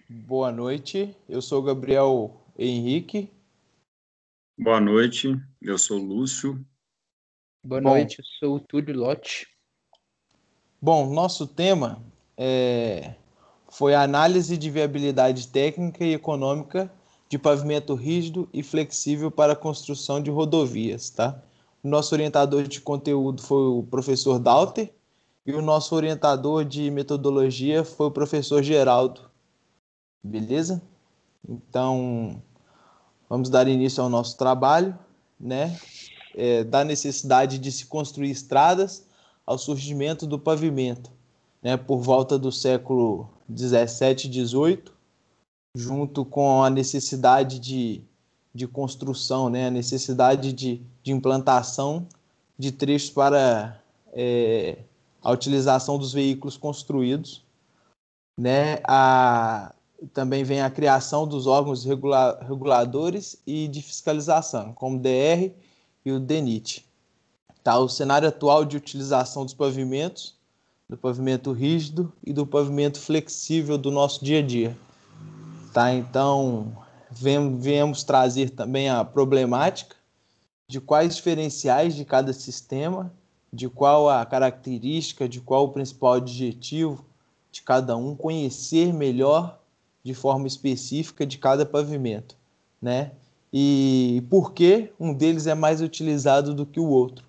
Boa noite, eu sou Gabriel Henrique. Boa noite, eu sou Lúcio. Boa Bom, noite, eu sou o Túlio Lotti. nosso tema foi a análise de viabilidade técnica e econômica de pavimento rígido e flexível para a construção de rodovias, tá? O nosso orientador de conteúdo foi o professor Dalter e o nosso orientador de metodologia foi o professor Geraldo, beleza? Então, vamos dar início ao nosso trabalho, né? Da necessidade de se construir estradas ao surgimento do pavimento, né? Por volta do século 17 e 18, junto com a necessidade de construção, né? A necessidade de implantação de trechos para a utilização dos veículos construídos, né? Também vem a criação dos órgãos reguladores e de fiscalização, como o DR e o DENIT. Tá? O cenário atual de utilização dos pavimentos, do pavimento rígido e do pavimento flexível do nosso dia a dia. Tá? Então, viemos trazer também a problemática de quais diferenciais de cada sistema, de qual a característica, de qual o principal objetivo de cada um, conhecer melhor de forma específica de cada pavimento, né? E por que um deles é mais utilizado do que o outro,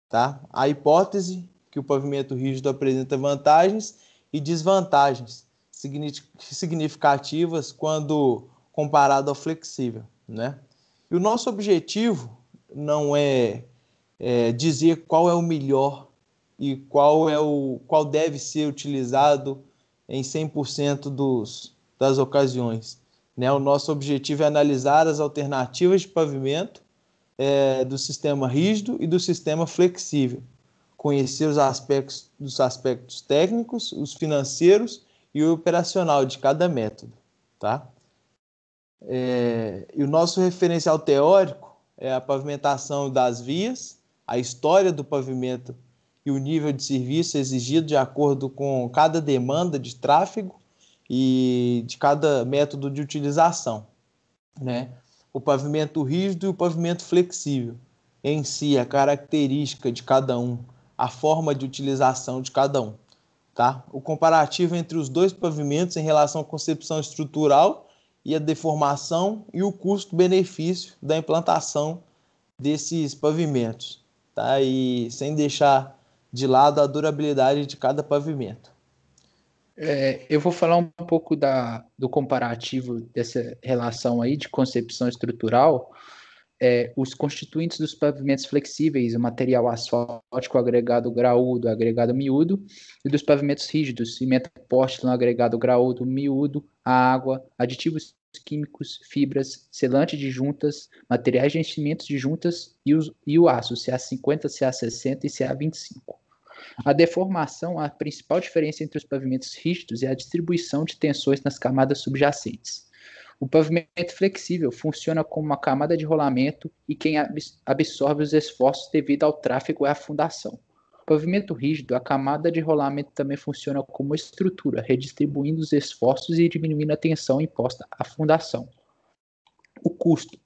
tá? A hipótese que o pavimento rígido apresenta vantagens e desvantagens significativas quando comparado ao flexível, né? E o nosso objetivo não é dizer qual é o melhor e qual deve ser utilizado em 100% das ocasiões. Né? O nosso objetivo é analisar as alternativas de pavimento do sistema rígido e do sistema flexível, conhecer os aspectos técnicos, os financeiros e o operacional de cada método. Tá? E o nosso referencial teórico é a pavimentação das vias, a história do pavimento e o nível de serviço exigido de acordo com cada demanda de tráfego e de cada método de utilização, né? O pavimento rígido e o pavimento flexível, em si, a característica de cada um, a forma de utilização de cada um, tá? O comparativo entre os dois pavimentos em relação à concepção estrutural e a deformação e o custo-benefício da implantação desses pavimentos, tá? E sem deixar de lado a durabilidade de cada pavimento. Eu vou falar um pouco do comparativo dessa relação aí de concepção estrutural. Os constituintes dos pavimentos flexíveis, o material asfáltico, agregado graúdo, agregado miúdo, e dos pavimentos rígidos, cimento Portland, agregado graúdo, miúdo, a água, aditivos químicos, fibras, selante de juntas, materiais de enchimento de juntas e o aço, CA50, CA60 e CA25. A deformação, a principal diferença entre os pavimentos rígidos é a distribuição de tensões nas camadas subjacentes. O pavimento flexível funciona como uma camada de rolamento e quem absorve os esforços devido ao tráfego é a fundação. O pavimento rígido, a camada de rolamento também funciona como estrutura, redistribuindo os esforços e diminuindo a tensão imposta à fundação. O custo.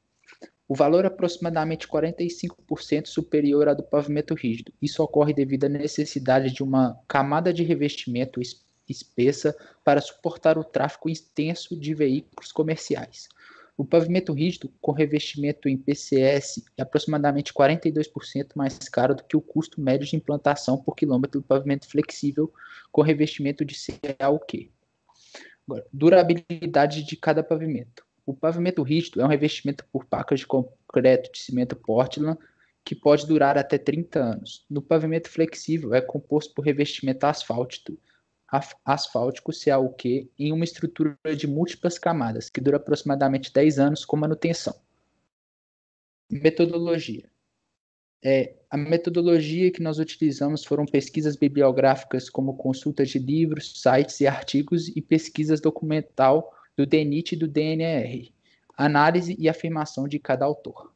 O valor é aproximadamente 45% superior ao do pavimento rígido. Isso ocorre devido à necessidade de uma camada de revestimento espessa para suportar o tráfego extenso de veículos comerciais. O pavimento rígido, com revestimento em PCS, é aproximadamente 42% mais caro do que o custo médio de implantação por quilômetro do pavimento flexível com revestimento de CAUQ. Agora, durabilidade de cada pavimento. O pavimento rígido é um revestimento por placas de concreto de cimento Portland que pode durar até 30 anos. No pavimento flexível, é composto por revestimento asfáltico CAUQ em uma estrutura de múltiplas camadas, que dura aproximadamente 10 anos com manutenção. Metodologia. A metodologia que nós utilizamos foram pesquisas bibliográficas como consultas de livros, sites e artigos e pesquisas documental do DENIT e do DNR, análise e afirmação de cada autor.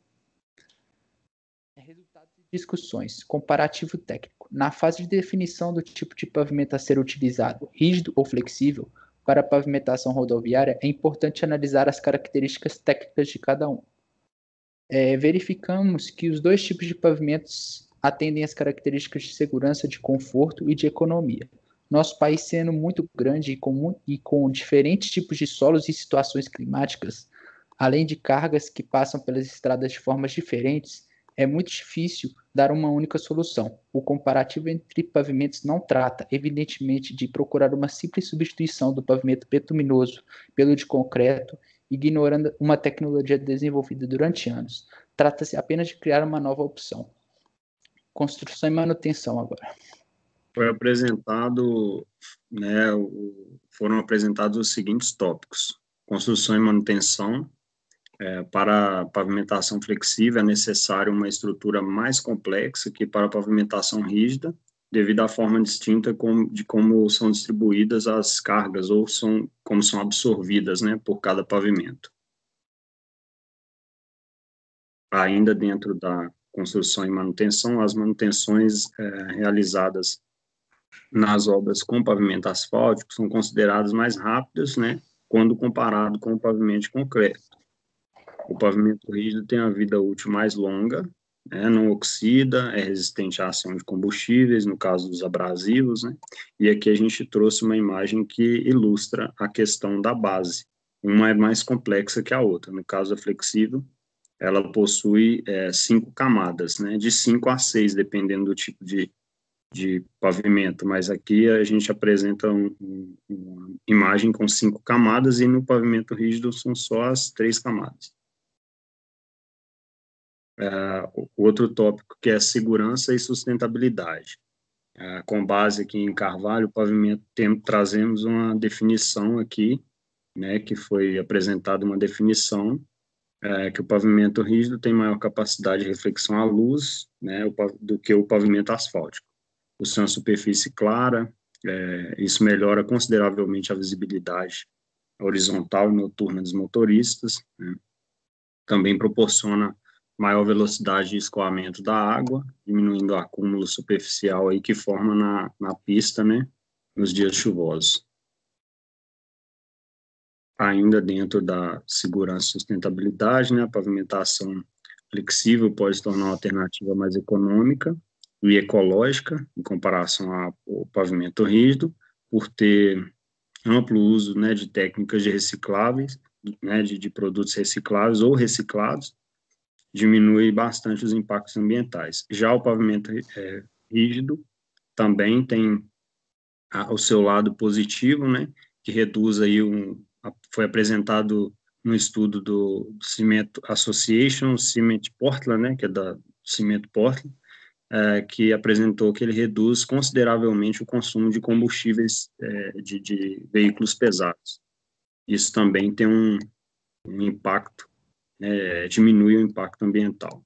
Resultados de discussões, comparativo técnico. Na fase de definição do tipo de pavimento a ser utilizado, rígido ou flexível, para a pavimentação rodoviária, é importante analisar as características técnicas de cada um. Verificamos que os dois tipos de pavimentos atendem às características de segurança, de conforto e de economia. Nosso país sendo muito grande e com diferentes tipos de solos e situações climáticas, além de cargas que passam pelas estradas de formas diferentes, é muito difícil dar uma única solução. O comparativo entre pavimentos não trata, evidentemente, de procurar uma simples substituição do pavimento bituminoso pelo de concreto, ignorando uma tecnologia desenvolvida durante anos. Trata-se apenas de criar uma nova opção. Construção e manutenção agora. Foi apresentado, né, foram apresentados os seguintes tópicos: construção e manutenção. Para pavimentação flexível é necessário uma estrutura mais complexa que para pavimentação rígida, devido à forma distinta de como são distribuídas as cargas ou como são absorvidas, né, por cada pavimento. Ainda dentro da construção e manutenção, as manutenções realizadas nas obras com pavimento asfáltico são consideradas mais rápidas, né, quando comparado com o pavimento de concreto. O pavimento rígido tem a vida útil mais longa, né, não oxida, é resistente à ação de combustíveis, no caso dos abrasivos, né, e aqui a gente trouxe uma imagem que ilustra a questão da base. Uma é mais complexa que a outra. No caso da flexível, ela possui 5 camadas, né, de 5 a 6, dependendo do tipo de pavimento, mas aqui a gente apresenta uma imagem com 5 camadas e no pavimento rígido são só as 3 camadas. O outro tópico que é segurança e sustentabilidade. Com base aqui em Carvalho, o pavimento, trazemos uma definição aqui, né, que foi apresentada uma definição que o pavimento rígido tem maior capacidade de reflexão à luz, né, do que o pavimento asfáltico. Por ser uma superfície clara, isso melhora consideravelmente a visibilidade horizontal e noturna dos motoristas, né. Também proporciona maior velocidade de escoamento da água, diminuindo o acúmulo superficial aí que forma na pista, né, nos dias chuvosos. Ainda dentro da segurança e sustentabilidade, né, a pavimentação flexível pode se tornar uma alternativa mais econômica e ecológica em comparação ao pavimento rígido, por ter amplo uso, né, de técnicas de recicláveis, né, de produtos recicláveis ou reciclados, diminui bastante os impactos ambientais. Já o pavimento rígido também tem o seu lado positivo, né, que reduz aí foi apresentado no estudo do Cement Association, Cement Portland, né, que é da Cimento Portland, que apresentou que ele reduz consideravelmente o consumo de combustíveis de veículos pesados. Isso também tem um impacto, diminui o impacto ambiental.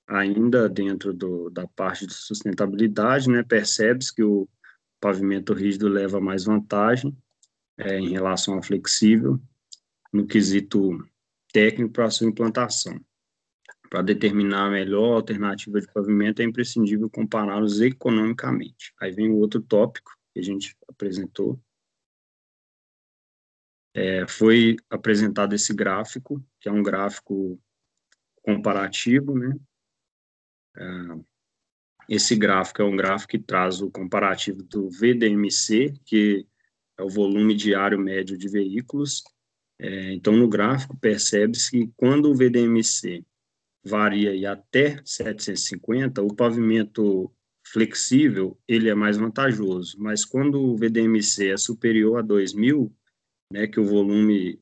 Ainda dentro da parte de sustentabilidade, né, percebe-se que o pavimento rígido leva mais vantagem em relação ao flexível, no quesito técnico para a sua implantação. Para determinar a melhor alternativa de pavimento, é imprescindível compará-los economicamente. Aí vem o outro tópico que a gente apresentou. Foi apresentado esse gráfico, que é um gráfico comparativo, né? Esse gráfico é um gráfico que traz o comparativo do VDMC, que é o volume diário médio de veículos. Então, no gráfico, percebe-se que quando o VDMC varia aí até 750, o pavimento flexível, ele é mais vantajoso, mas quando o VDMC é superior a 2.000, né, que o volume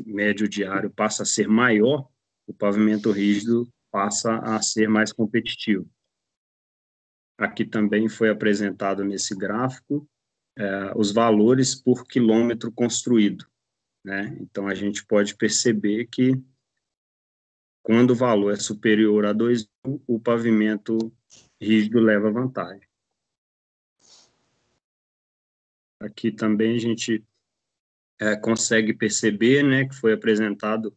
médio diário passa a ser maior, o pavimento rígido passa a ser mais competitivo. Aqui também foi apresentado nesse gráfico os valores por quilômetro construído, né? Então, a gente pode perceber que quando o valor é superior a 2.000, o pavimento rígido leva vantagem. Aqui também a gente consegue perceber, né, que foi apresentado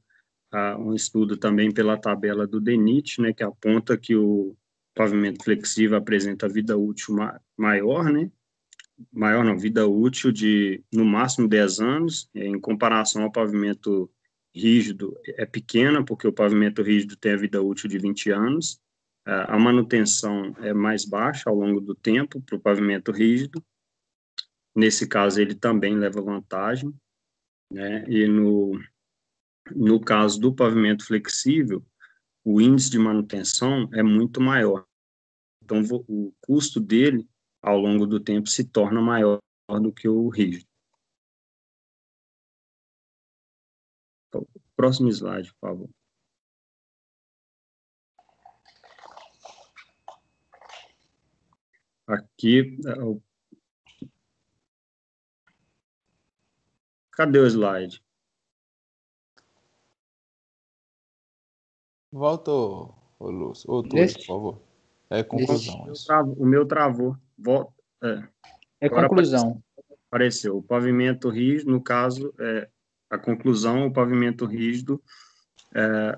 um estudo também pela tabela do DENIT, né, que aponta que o pavimento flexível apresenta vida útil maior, né, vida útil de, no máximo, 10 anos, em comparação ao pavimento rígido, é pequena, porque o pavimento rígido tem a vida útil de 20 anos, a manutenção é mais baixa ao longo do tempo para o pavimento rígido, nesse caso ele também leva vantagem, né, e no caso do pavimento flexível, o índice de manutenção é muito maior, então o custo dele, ao longo do tempo, se torna maior do que o rígido. Então, próximo slide, por favor. Aqui, cadê o slide? Volta, ô Lúcio. Ô, Túlio, por favor. É conclusão. O meu travou. Volta. É conclusão. Apareceu. O pavimento rígido, no caso, a conclusão, o pavimento rígido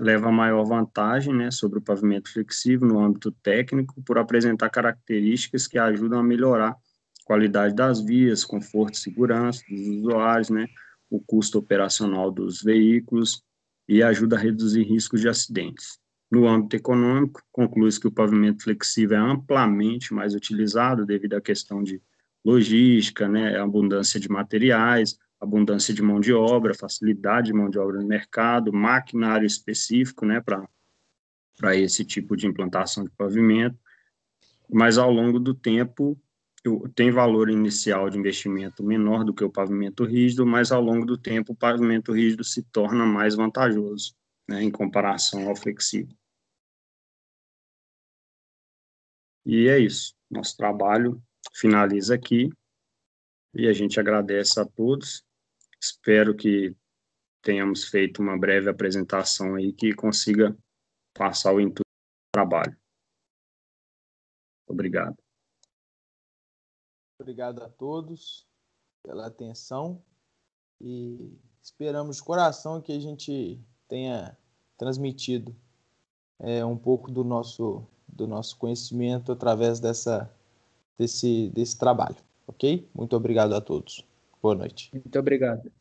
leva a maior vantagem, né, sobre o pavimento flexível no âmbito técnico, por apresentar características que ajudam a melhorar a qualidade das vias, conforto e segurança dos usuários, né, o custo operacional dos veículos e ajuda a reduzir riscos de acidentes. No âmbito econômico, conclui-se que o pavimento flexível é amplamente mais utilizado devido à questão de logística, né, abundância de materiais, abundância de mão de obra, facilidade de mão de obra no mercado, maquinário específico, né, para esse tipo de implantação de pavimento, mas ao longo do tempo tem valor inicial de investimento menor do que o pavimento rígido, mas ao longo do tempo o pavimento rígido se torna mais vantajoso, né, em comparação ao flexível. E é isso, nosso trabalho finaliza aqui, e a gente agradece a todos, espero que tenhamos feito uma breve apresentação aí que consiga passar o intuito do trabalho. Obrigado. Obrigado a todos pela atenção e esperamos de coração que a gente tenha transmitido um pouco do nosso conhecimento através desse trabalho, ok? Muito obrigado a todos. Boa noite. Muito obrigado.